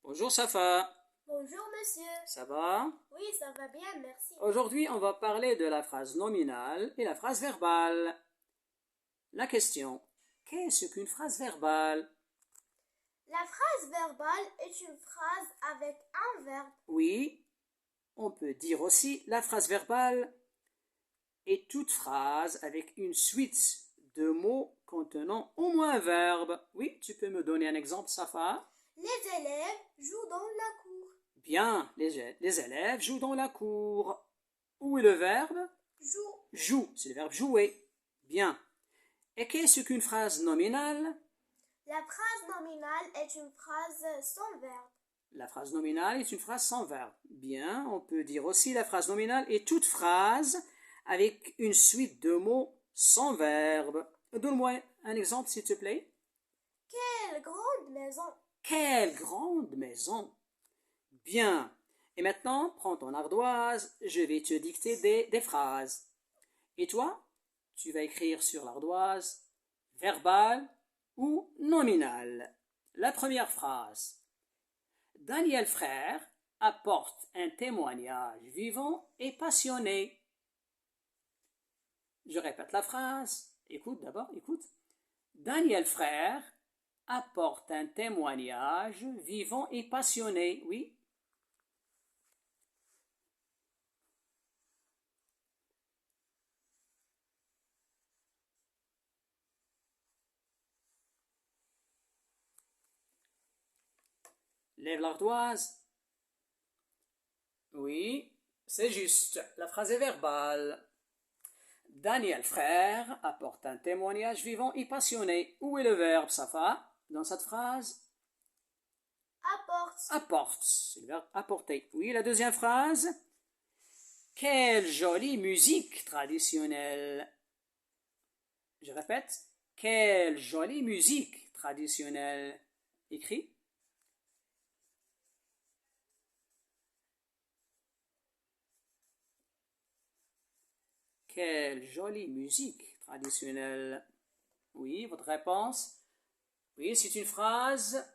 Bonjour Safa, Bonjour monsieur. ça va? Oui, ça va bien, merci. Aujourd'hui, on va parler de la phrase nominale et la phrase verbale. La question, qu'est-ce qu'une phrase verbale? La phrase verbale est une phrase avec un verbe. Oui, on peut dire aussi la phrase verbale est toute phrase avec une suite de mots contenant au moins un verbe. Oui, tu peux me donner un exemple, Safa? Les élèves jouent dans la cour. Bien, les élèves jouent dans la cour. Où est le verbe? Joue. Joue, c'est le verbe jouer. Bien. Et qu'est-ce qu'une phrase nominale? La phrase nominale est une phrase sans verbe. La phrase nominale est une phrase sans verbe. Bien, on peut dire aussi la phrase nominale est toute phrase avec une suite de mots sans verbe. Donne-moi un exemple, s'il te plaît. Quelle grande maison! Quelle grande maison! Bien. Et maintenant, prends ton ardoise, je vais te dicter des phrases. Et toi, tu vas écrire sur l'ardoise verbal ou nominal. La première phrase. Daniel Frère apporte un témoignage vivant et passionné. Je répète la phrase. Écoute d'abord, écoute. Daniel Frère apporte un témoignage vivant et passionné. Oui. Lève l'ardoise. Oui, c'est juste. La phrase est verbale. Daniel Frère apporte un témoignage vivant et passionné. Où est le verbe, Safa, dans cette phrase? Apporte. Apporte, c'est le verbe apporter. Oui, la deuxième phrase. Quelle jolie musique traditionnelle. Je répète. Quelle jolie musique traditionnelle. Écrit. Quelle jolie musique traditionnelle. Oui, votre réponse? Oui, c'est une phrase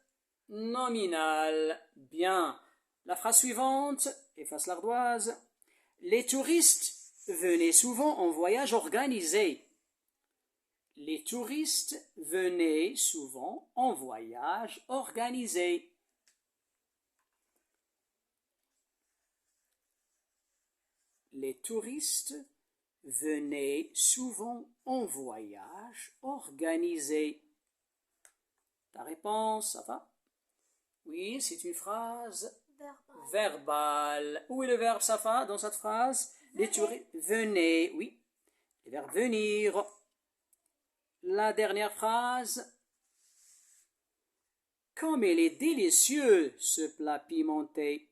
nominale. Bien. La phrase suivante, efface l'ardoise. Les touristes venaient souvent en voyage organisé. Les touristes venaient souvent en voyage organisé. Les touristes venaient souvent en voyage organisé. Ta réponse, ça va? Oui, c'est une phrase verbale. Où est le verbe Safa dans cette phrase? Les touristes venez, oui. Le verbe venir. La dernière phrase. Comme il est délicieux ce plat pimenté.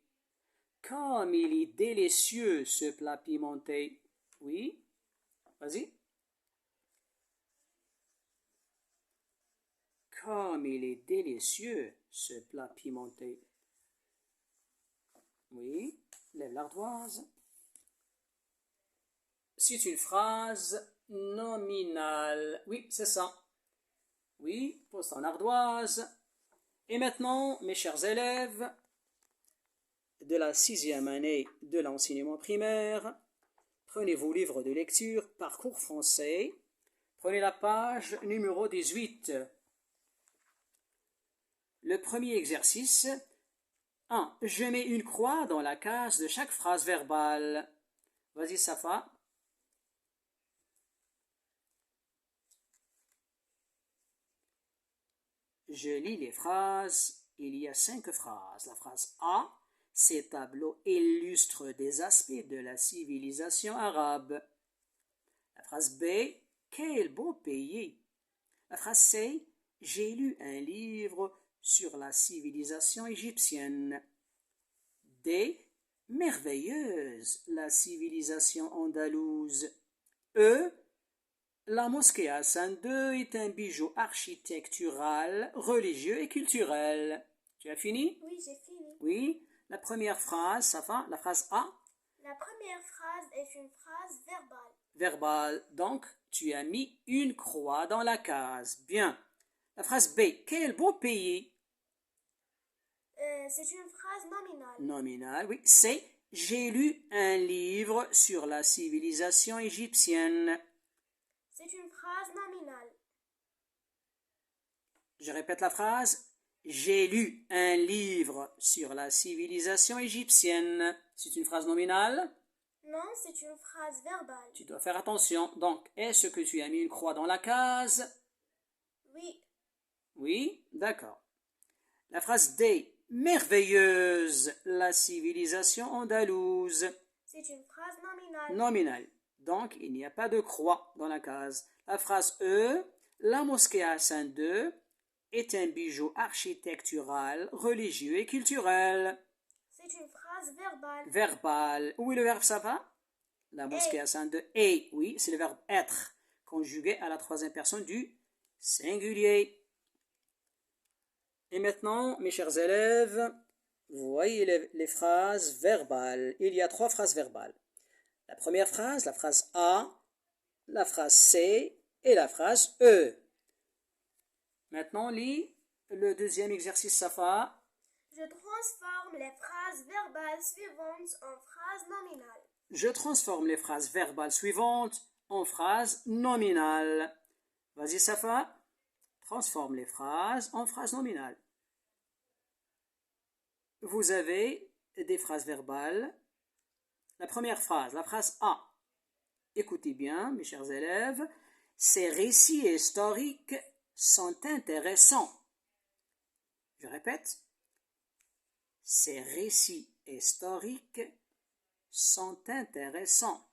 Comme il est délicieux ce plat pimenté. Oui, vas-y. Comme il est délicieux ce plat pimenté. Oui, lève l'ardoise. C'est une phrase nominale. Oui, c'est ça. Oui, pose ton ardoise. Et maintenant, mes chers élèves de la 6e année de l'enseignement primaire, prenez vos livres de lecture, parcours français. Prenez la page numéro 18. Le premier exercice. 1. Je mets une croix dans la case de chaque phrase verbale. Vas-y, Safa. Je lis les phrases. Il y a 5 phrases. La phrase A. Ces tableaux illustrent des aspects de la civilisation arabe. La phrase B. Quel beau pays. La phrase C. J'ai lu un livre sur la civilisation égyptienne. D. Merveilleuse la civilisation andalouse. E. La mosquée Hassan II est un bijou architectural, religieux et culturel. Tu as fini? Oui, j'ai fini. Oui. La première phrase, ça va, la phrase A. La première phrase est une phrase verbale. Verbale. Donc, tu as mis une croix dans la case. Bien. La phrase B. Quel beau pays. C'est une phrase nominale. Nominal, oui. C'est « J'ai lu un livre sur la civilisation égyptienne ». C'est une phrase nominale. Je répète la phrase. J'ai lu un livre sur la civilisation égyptienne. C'est une phrase nominale? Non, c'est une phrase verbale. Tu dois faire attention. Donc, est-ce que tu as mis une croix dans la case? Oui. Oui, d'accord. La phrase D. Merveilleuse, la civilisation andalouse. C'est une phrase nominale. Nominale. Donc, il n'y a pas de croix dans la case. La phrase E. La mosquée Hassan II est un bijou architectural, religieux et culturel. C'est une phrase verbale. Verbal. Où est le verbe Safa? La mosquée Hassan II est. Oui, c'est le verbe être, conjugué à la troisième personne du singulier. Et maintenant, mes chers élèves, vous voyez les phrases verbales. Il y a 3 phrases verbales. La première phrase, la phrase A, la phrase C et la phrase E. Maintenant, lis le deuxième exercice Safa. Je transforme les phrases verbales suivantes en phrases nominales. Je transforme les phrases verbales suivantes en phrases nominales. Vas-y Safa, transforme les phrases en phrases nominales. Vous avez des phrases verbales. La première phrase, la phrase A. Écoutez bien, mes chers élèves. Ces récits historiques sont intéressants. Je répète. Ces récits historiques sont intéressants.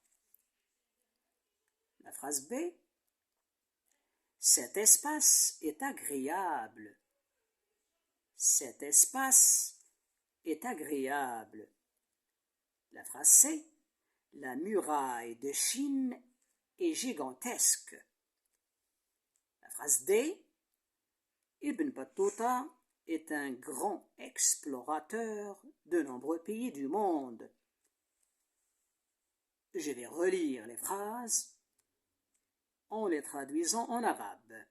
La phrase B. Cet espace est agréable. Cet espace est agréable. La phrase C. La muraille de Chine est gigantesque. La phrase D. Ibn Battuta est un grand explorateur de nombreux pays du monde. Je vais relire les phrases en les traduisant en arabe.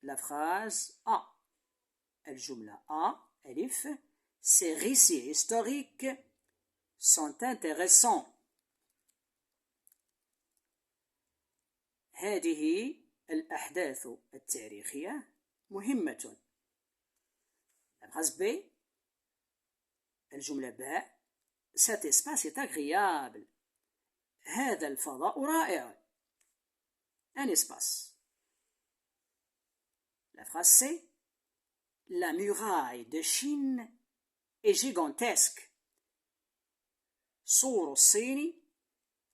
La phrase A. الجملة A. ألف. Ces récits historiques sont intéressants. هذه الأحداث التاريخية مهمة. La phrase B. الجملة B. Cet espace est agréable. هذا الفضاء رائع. Un espace. La phrase C. La muraille de Chine est gigantesque. سور الصين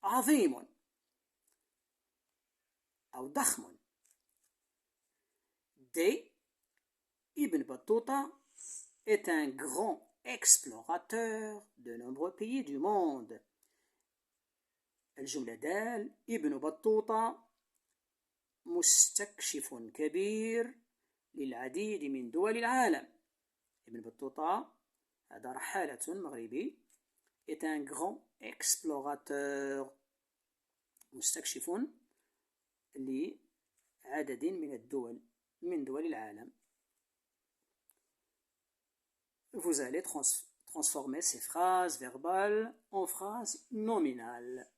عظيم أو ضخم. D. Ibn Battuta est un grand explorateur de nombreux pays du monde. الجملة دال. ابن بطوطة مستكشف كبير للعديد من دول العالم. ابن بطوطة هذا رحالة مغربي est un grand explorateur. مستكشف لعدد من الدول من دول العالم. Vous allez transformer ces phrases verbales en phrases nominales.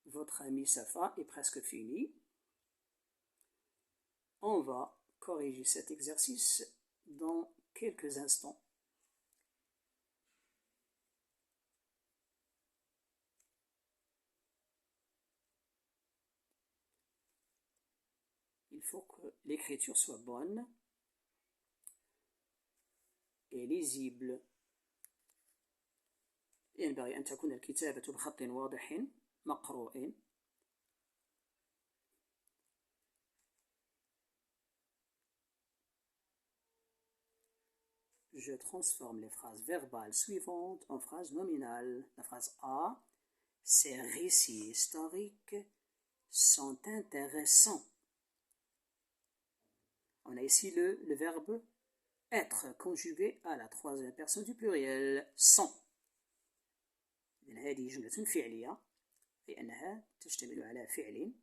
Votre ami Safa est presque fini. On va corriger cet exercice dans quelques instants. Il faut que l'écriture soit bonne et lisible. ينبغي أن تكون الكتابة بخط واضح مقروء. Je transforme les phrases verbales suivantes en phrases nominales. La phrase A. Ces récits historiques sont intéressants. On a ici le verbe être conjugué à la troisième personne du pluriel sont. إذن هذه جملة فعلية لأنها تشتمل على فعل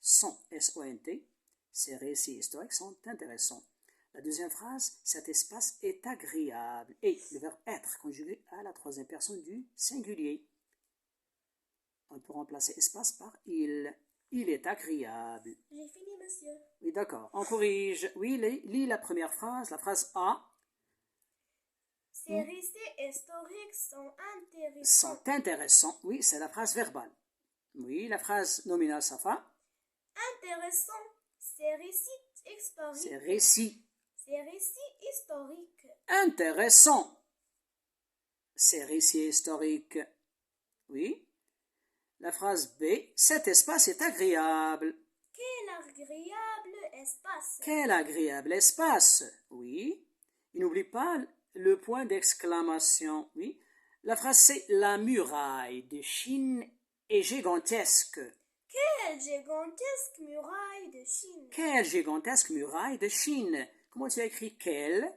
sont, S-O-N-T, ces récits historiques sont intéressants. La deuxième phrase, cet espace est agréable. Et le verbe être conjugué à la troisième personne du singulier. On peut remplacer espace par il. Il est agréable. J'ai fini, monsieur. Oui, d'accord. On corrige. Oui, lis la première phrase, la phrase A. Ces récits historiques sont intéressants. Sont intéressants. Oui, c'est la phrase verbale. Oui, la phrase nominale, ça va. Intéressant. Ces récits historiques. C'est récit. Ces récits historiques. Intéressant. Ces récits historiques. Oui. La phrase B. Cet espace est agréable. Quel agréable espace. Quel agréable espace. Oui. Et n'oublie pas le point d'exclamation. Oui. La phrase C. La muraille de Chine est gigantesque. Quelle gigantesque muraille de Chine. Quelle gigantesque muraille de Chine. Comment tu as écrit quelle?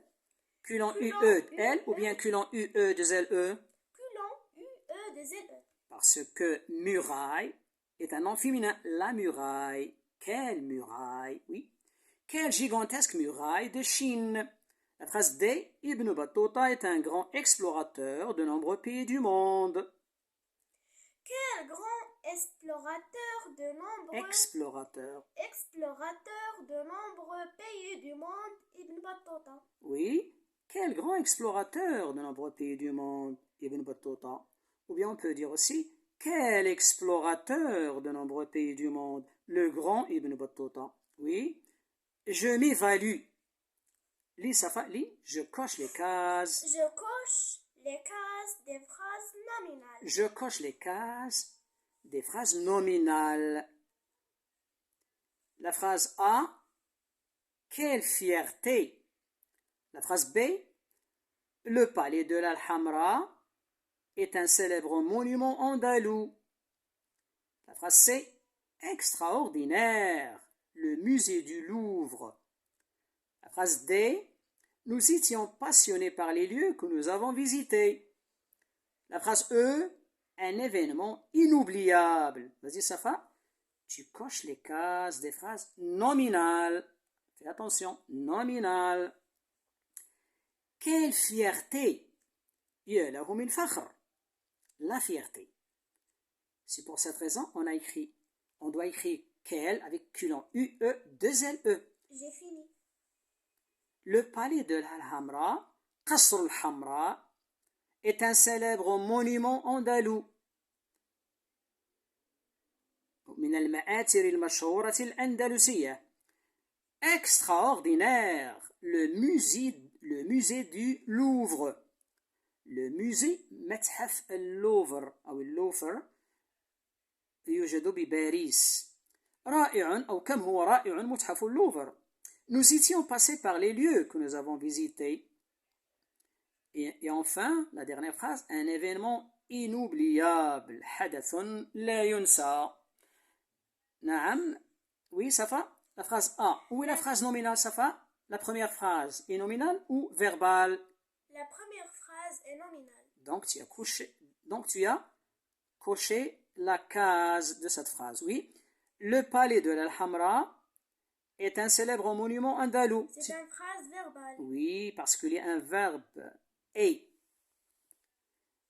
Culon Culon, U-E-L ou U-E. bien culon U-E-2-L-E? Culon, U-E-2-L-E. Parce que muraille est un nom féminin. La muraille. Quelle muraille? Oui. Quelle gigantesque muraille de Chine. La phrase D. Ibn Battuta est un grand explorateur de nombreux pays du monde. Quel grand explorateur de nombreux Explorateur. pays du monde, Ibn Battuta. Oui. Quel grand explorateur de nombreux pays du monde, Ibn Battuta. Ou bien on peut dire aussi, quel explorateur de nombreux pays du monde, le grand Ibn Battuta. Oui. Je m'évalue. Lis, Safa, lis. Je coche les cases. Je coche les cases des phrases nominales. Je coche les cases des phrases nominales. La phrase A. Quelle fierté. La phrase B. Le palais de l'Alhambra est un célèbre monument andalou. La phrase C. Extraordinaire. Le musée du Louvre. La phrase D. Nous étions passionnés par les lieux que nous avons visités. La phrase E. Un événement inoubliable. Vas-y, Safa. Tu coches les cases des phrases nominales. Fais attention, nominales. Quelle fierté. يا له من فخر. La fierté. C'est pour cette raison on doit écrire quel avec culon U-E-2-L-E. J'ai fini. Le palais de l'Alhambra, Qasr al-Hamra, est un célèbre monument andalou. من المآثر المشهورة الأندلسية. Extraordinaire. Le musée du Louvre. Le musée متحف اللوفر أو اللوفر يوجد بباريس. رائع أو كم هو رائع متحف اللوفر. Nous étions passés par les lieux que nous avons visités. Et enfin, la dernière phrase, un événement inoubliable. حدث لا ينسى. نعم. Oui, Safa. La phrase A. Où est la phrase nominale, Safa? La première phrase est nominale ou verbale? La première phrase est nominale. Donc tu as coché la case de cette phrase. Oui. Le palais de l'Alhambra est un célèbre monument andalou. C'est une phrase verbale. Oui, parce qu'il y a un verbe. Et.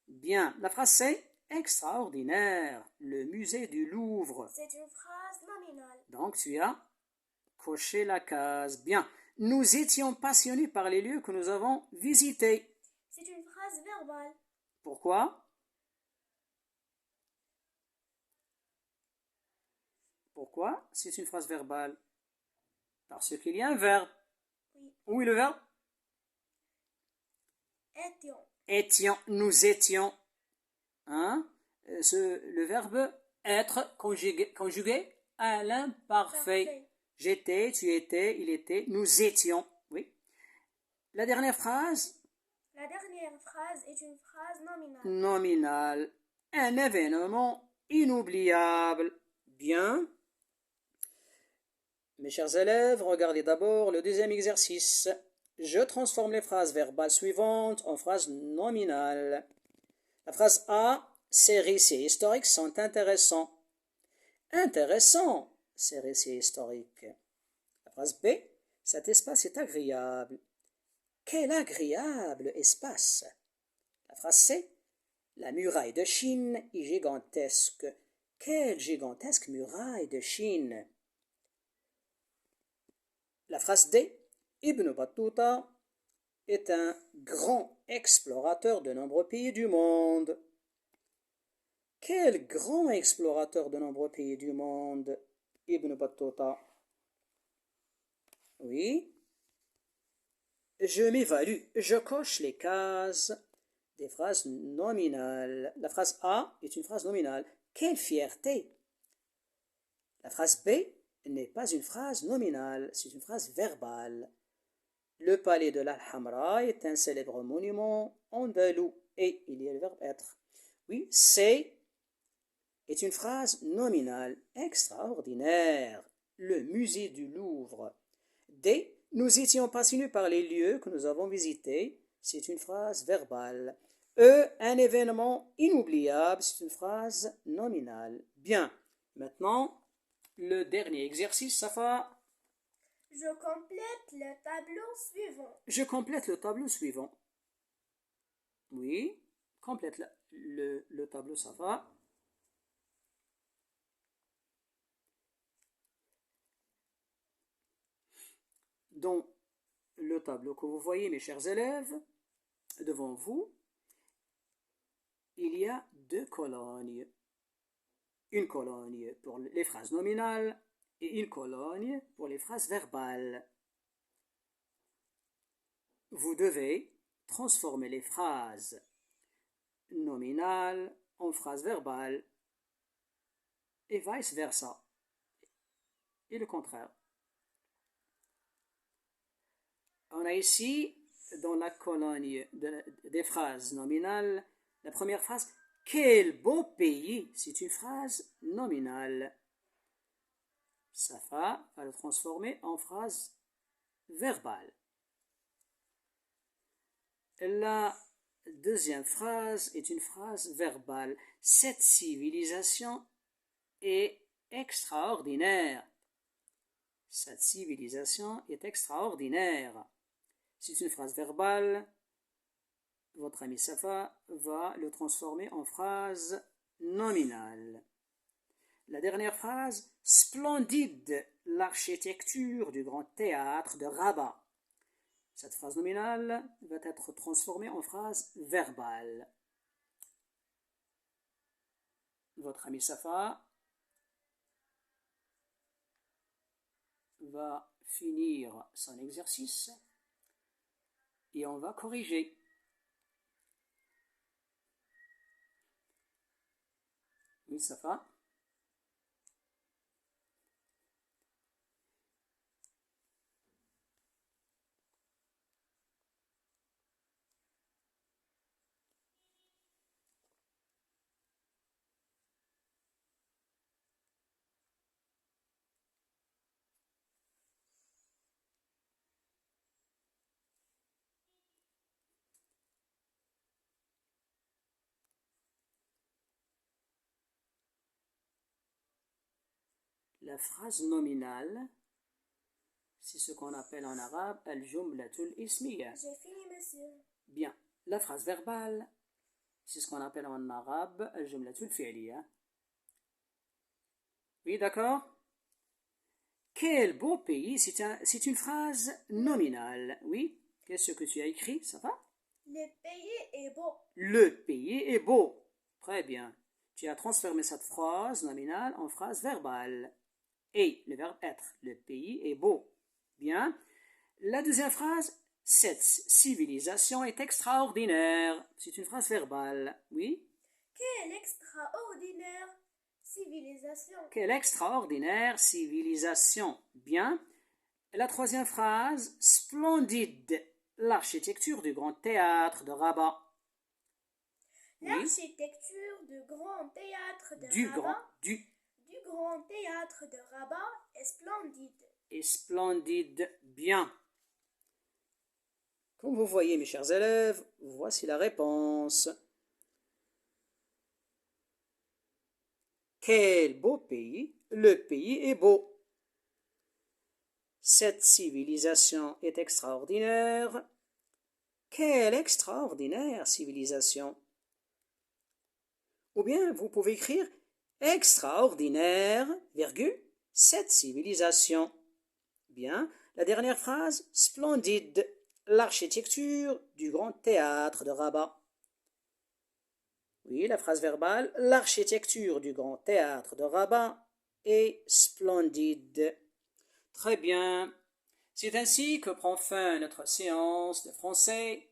Bien. La phrase c'est extraordinaire. Le musée du Louvre. C'est une phrase nominale. Donc tu as coché la case. Bien. Nous étions passionnés par les lieux que nous avons visités. C'est une phrase verbale. Pourquoi? Pourquoi c'est une phrase verbale? Parce qu'il y a un verbe. Oui. Où est le verbe? Étions. Étions, nous étions. Hein? Le verbe être conjugué à l'imparfait. Parfait. J'étais, tu étais, il était, nous étions. Oui. La dernière phrase? La dernière phrase est une phrase nominale. Nominale. Un événement inoubliable. Bien. Mes chers élèves, regardez d'abord le deuxième exercice. Je transforme les phrases verbales suivantes en phrases nominales. La phrase A. Ces récits historiques sont intéressants. Intéressant. ces récits historiques. La phrase B, cet espace est agréable. Quel agréable espace! La phrase C, la muraille de Chine est gigantesque. Quelle gigantesque muraille de Chine! La phrase D, Ibn Battuta est un grand explorateur de nombreux pays du monde. Quel grand explorateur de nombreux pays du monde, Ibn Battuta? Oui. Je m'évalue. Je coche les cases des phrases nominales. La phrase A est une phrase nominale. Quelle fierté! La phrase B n'est pas une phrase nominale, c'est une phrase verbale. Le palais de l'Al-Hamra est un célèbre monument andalou. Et il y a le verbe être. Oui, C est une phrase nominale. Extraordinaire. Le musée du Louvre. D, nous étions passionnés par les lieux que nous avons visités. C'est une phrase verbale. E, un événement inoubliable. C'est une phrase nominale. Bien. Maintenant, le dernier exercice, Safa. Je complète le tableau suivant. Je complète le tableau suivant. Oui, complète le tableau, Safa. Dans le tableau que vous voyez, mes chers élèves, devant vous, il y a deux colonnes. Une colonne pour les phrases nominales et une colonne pour les phrases verbales. Vous devez transformer les phrases nominales en phrases verbales et vice-versa. Et le contraire. On a ici, dans la colonne des phrases nominales, la première phrase « Quel beau pays !» C'est une phrase nominale. Safa va le transformer en phrase verbale. La deuxième phrase est une phrase verbale. Cette civilisation est extraordinaire. Cette civilisation est extraordinaire. C'est une phrase verbale. Votre ami Safa va le transformer en phrase nominale. La dernière phrase, splendide, l'architecture du grand théâtre de Rabat. Cette phrase nominale va être transformée en phrase verbale. Votre ami Safa va finir son exercice et on va corriger. Oui, Safa. La phrase nominale, c'est ce qu'on appelle en arabe al-jumlatul ismiya. J'ai fini, monsieur. Bien. La phrase verbale, c'est ce qu'on appelle en arabe al-jumlatul fi'liya. Oui, d'accord? Quel beau pays, c'est une phrase nominale. Oui? Qu'est-ce que tu as écrit, ça va? Le pays est beau. Le pays est beau. Très bien. Tu as transformé cette phrase nominale en phrase verbale. Et le verbe être. Le pays est beau. Bien. La deuxième phrase, cette civilisation est extraordinaire. C'est une phrase verbale. Oui? Quelle extraordinaire civilisation. Quelle extraordinaire civilisation. Bien. La troisième phrase, splendide, l'architecture du grand théâtre de Rabat. L'architecture du grand théâtre de Rabat. Du grand théâtre de Rabat est splendide. Et splendide, bien. Comme vous voyez, mes chers élèves, voici la réponse. Quel beau pays, le pays est beau. Cette civilisation est extraordinaire. Quelle extraordinaire civilisation. Ou bien vous pouvez écrire extraordinaire, virgule, cette civilisation. Bien, la dernière phrase, splendide, l'architecture du grand théâtre de Rabat. Oui, la phrase verbale, l'architecture du grand théâtre de Rabat est splendide. Très bien. C'est ainsi que prend fin notre séance de français.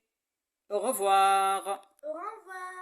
Au revoir. Au revoir.